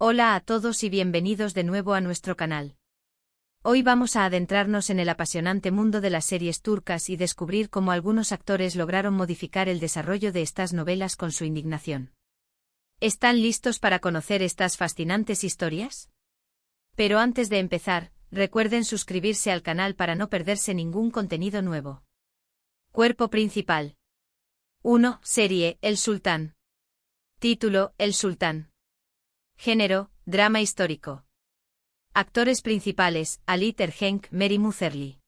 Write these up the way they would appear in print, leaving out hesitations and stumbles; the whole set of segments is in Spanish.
Hola a todos y bienvenidos de nuevo a nuestro canal. Hoy vamos a adentrarnos en el apasionante mundo de las series turcas y descubrir cómo algunos actores lograron modificar el desarrollo de estas novelas con su indignación. ¿Están listos para conocer estas fascinantes historias? Pero antes de empezar, recuerden suscribirse al canal para no perderse ningún contenido nuevo. Cuerpo principal. 1. Serie El Sultán. Título: El Sultán. Género: drama histórico. Actores principales: Ali Tergenk, Mary Mutherly.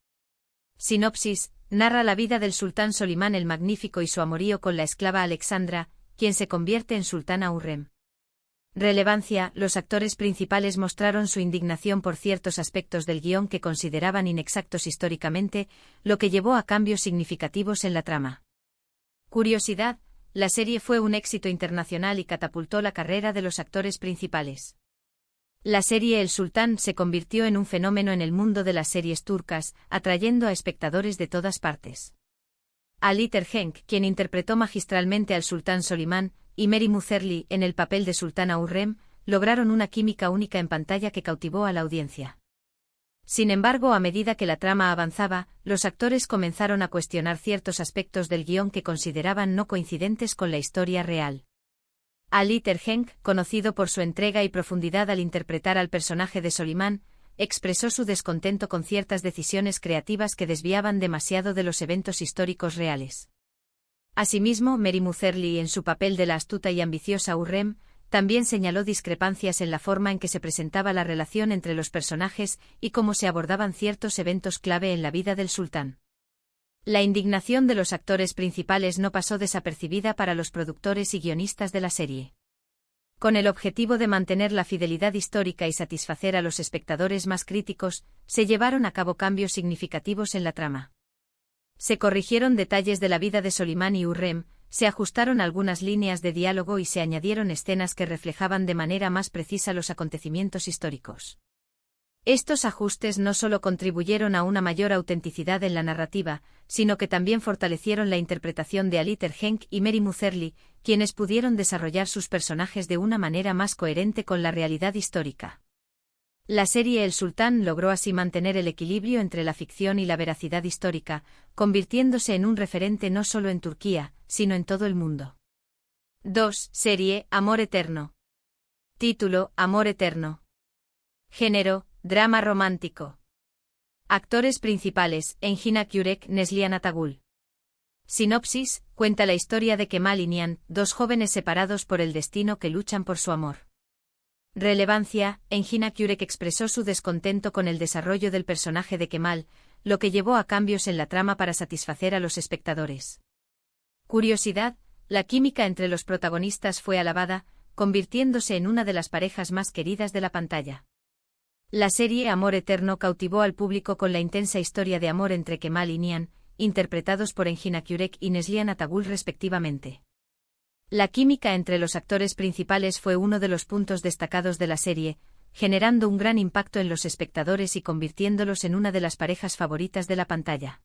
Sinopsis: narra la vida del sultán Solimán el Magnífico y su amorío con la esclava Alexandra, quien se convierte en sultana Hürrem. Relevancia: los actores principales mostraron su indignación por ciertos aspectos del guión que consideraban inexactos históricamente, lo que llevó a cambios significativos en la trama. Curiosidad: la serie fue un éxito internacional y catapultó la carrera de los actores principales. La serie El Sultán se convirtió en un fenómeno en el mundo de las series turcas, atrayendo a espectadores de todas partes. Ali Tergenk, quien interpretó magistralmente al sultán Solimán, y Mary Mutherly en el papel de sultana Hürrem, lograron una química única en pantalla que cautivó a la audiencia. Sin embargo, a medida que la trama avanzaba, los actores comenzaron a cuestionar ciertos aspectos del guión que consideraban no coincidentes con la historia real. Ali Tergenk, conocido por su entrega y profundidad al interpretar al personaje de Solimán, expresó su descontento con ciertas decisiones creativas que desviaban demasiado de los eventos históricos reales. Asimismo, Mary Mutherly, en su papel de la astuta y ambiciosa Hürrem, también señaló discrepancias en la forma en que se presentaba la relación entre los personajes y cómo se abordaban ciertos eventos clave en la vida del sultán. La indignación de los actores principales no pasó desapercibida para los productores y guionistas de la serie. Con el objetivo de mantener la fidelidad histórica y satisfacer a los espectadores más críticos, se llevaron a cabo cambios significativos en la trama. Se corrigieron detalles de la vida de Solimán y Hürrem, se ajustaron algunas líneas de diálogo y se añadieron escenas que reflejaban de manera más precisa los acontecimientos históricos. Estos ajustes no solo contribuyeron a una mayor autenticidad en la narrativa, sino que también fortalecieron la interpretación de Ali Tergenk y Mary Mutherly, quienes pudieron desarrollar sus personajes de una manera más coherente con la realidad histórica. La serie El Sultán logró así mantener el equilibrio entre la ficción y la veracidad histórica, convirtiéndose en un referente no solo en Turquía, sino en todo el mundo. 2. Serie Amor Eterno. Título: Amor Eterno. Género: drama romántico. Actores principales: Engin Akyurek, Neslihan Atagul. Sinopsis: cuenta la historia de Kemal y Nihan, dos jóvenes separados por el destino que luchan por su amor. Relevancia: Engin Akyurek expresó su descontento con el desarrollo del personaje de Kemal, lo que llevó a cambios en la trama para satisfacer a los espectadores. Curiosidad: la química entre los protagonistas fue alabada, convirtiéndose en una de las parejas más queridas de la pantalla. La serie Amor Eterno cautivó al público con la intensa historia de amor entre Kemal y Nihan, interpretados por Engin Akyurek y Neslihan Atagul respectivamente. La química entre los actores principales fue uno de los puntos destacados de la serie, generando un gran impacto en los espectadores y convirtiéndolos en una de las parejas favoritas de la pantalla.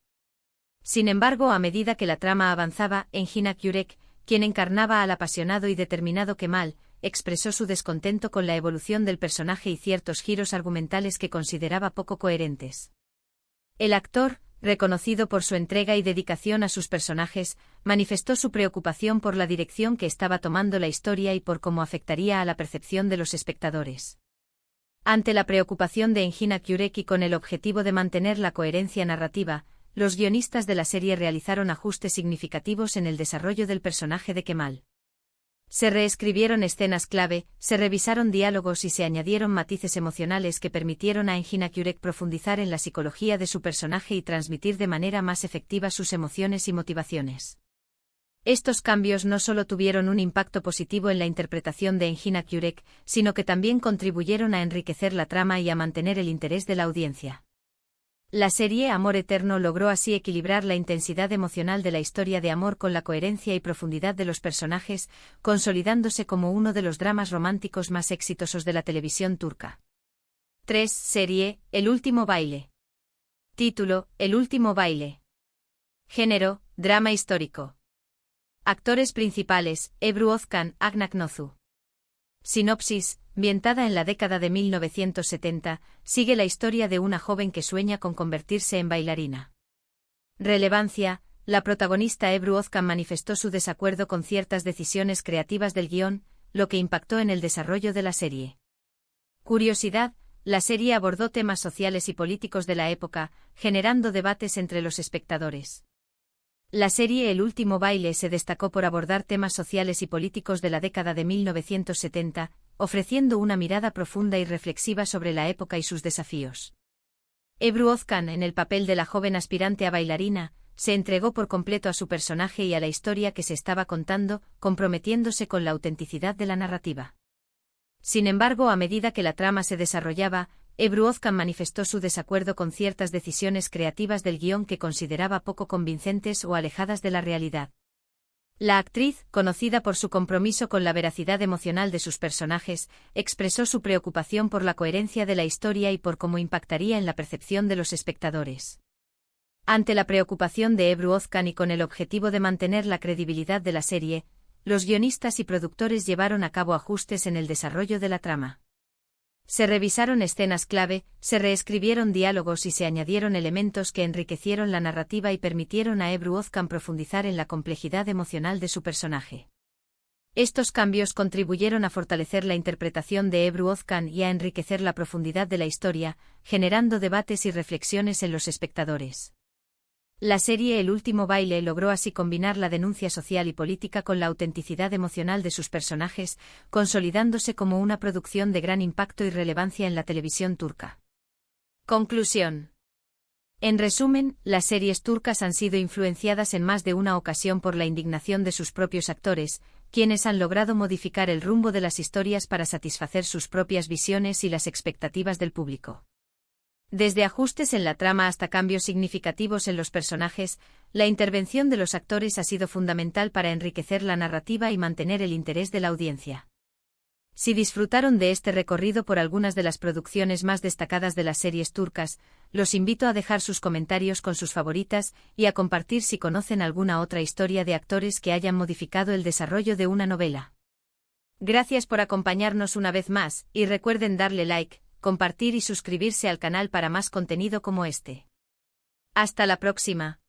Sin embargo, a medida que la trama avanzaba, Engin Akyurek, quien encarnaba al apasionado y determinado Kemal, expresó su descontento con la evolución del personaje y ciertos giros argumentales que consideraba poco coherentes. El actor, reconocido por su entrega y dedicación a sus personajes, manifestó su preocupación por la dirección que estaba tomando la historia y por cómo afectaría a la percepción de los espectadores. Ante la preocupación de Engin Akyurek y con el objetivo de mantener la coherencia narrativa, los guionistas de la serie realizaron ajustes significativos en el desarrollo del personaje de Kemal. Se reescribieron escenas clave, se revisaron diálogos y se añadieron matices emocionales que permitieron a Engin Akyurek profundizar en la psicología de su personaje y transmitir de manera más efectiva sus emociones y motivaciones. Estos cambios no solo tuvieron un impacto positivo en la interpretación de Engin Akyurek, sino que también contribuyeron a enriquecer la trama y a mantener el interés de la audiencia. La serie Amor Eterno logró así equilibrar la intensidad emocional de la historia de amor con la coherencia y profundidad de los personajes, consolidándose como uno de los dramas románticos más exitosos de la televisión turca. 3. Serie El Último Baile. Título: El Último Baile. Género: drama histórico. Actores principales: Ebru Özkan, Agnak Nozu. Sinopsis: ambientada en la década de 1970, sigue la historia de una joven que sueña con convertirse en bailarina. Relevancia: la protagonista Ebru Ozcan manifestó su desacuerdo con ciertas decisiones creativas del guión, lo que impactó en el desarrollo de la serie. Curiosidad: la serie abordó temas sociales y políticos de la época, generando debates entre los espectadores. La serie El último baile se destacó por abordar temas sociales y políticos de la década de 1970, ofreciendo una mirada profunda y reflexiva sobre la época y sus desafíos. Ebru Ozcan, en el papel de la joven aspirante a bailarina, se entregó por completo a su personaje y a la historia que se estaba contando, comprometiéndose con la autenticidad de la narrativa. Sin embargo, a medida que la trama se desarrollaba, Ebru Ozcan manifestó su desacuerdo con ciertas decisiones creativas del guión que consideraba poco convincentes o alejadas de la realidad. La actriz, conocida por su compromiso con la veracidad emocional de sus personajes, expresó su preocupación por la coherencia de la historia y por cómo impactaría en la percepción de los espectadores. Ante la preocupación de Ebru Ozcan y con el objetivo de mantener la credibilidad de la serie, los guionistas y productores llevaron a cabo ajustes en el desarrollo de la trama. Se revisaron escenas clave, se reescribieron diálogos y se añadieron elementos que enriquecieron la narrativa y permitieron a Ebru Ozcan profundizar en la complejidad emocional de su personaje. Estos cambios contribuyeron a fortalecer la interpretación de Ebru Ozcan y a enriquecer la profundidad de la historia, generando debates y reflexiones en los espectadores. La serie El último baile logró así combinar la denuncia social y política con la autenticidad emocional de sus personajes, consolidándose como una producción de gran impacto y relevancia en la televisión turca. Conclusión. En resumen, las series turcas han sido influenciadas en más de una ocasión por la indignación de sus propios actores, quienes han logrado modificar el rumbo de las historias para satisfacer sus propias visiones y las expectativas del público. Desde ajustes en la trama hasta cambios significativos en los personajes, la intervención de los actores ha sido fundamental para enriquecer la narrativa y mantener el interés de la audiencia. Si disfrutaron de este recorrido por algunas de las producciones más destacadas de las series turcas, los invito a dejar sus comentarios con sus favoritas y a compartir si conocen alguna otra historia de actores que hayan modificado el desarrollo de una novela. Gracias por acompañarnos una vez más, y recuerden darle like, compartir y suscribirse al canal para más contenido como este. Hasta la próxima.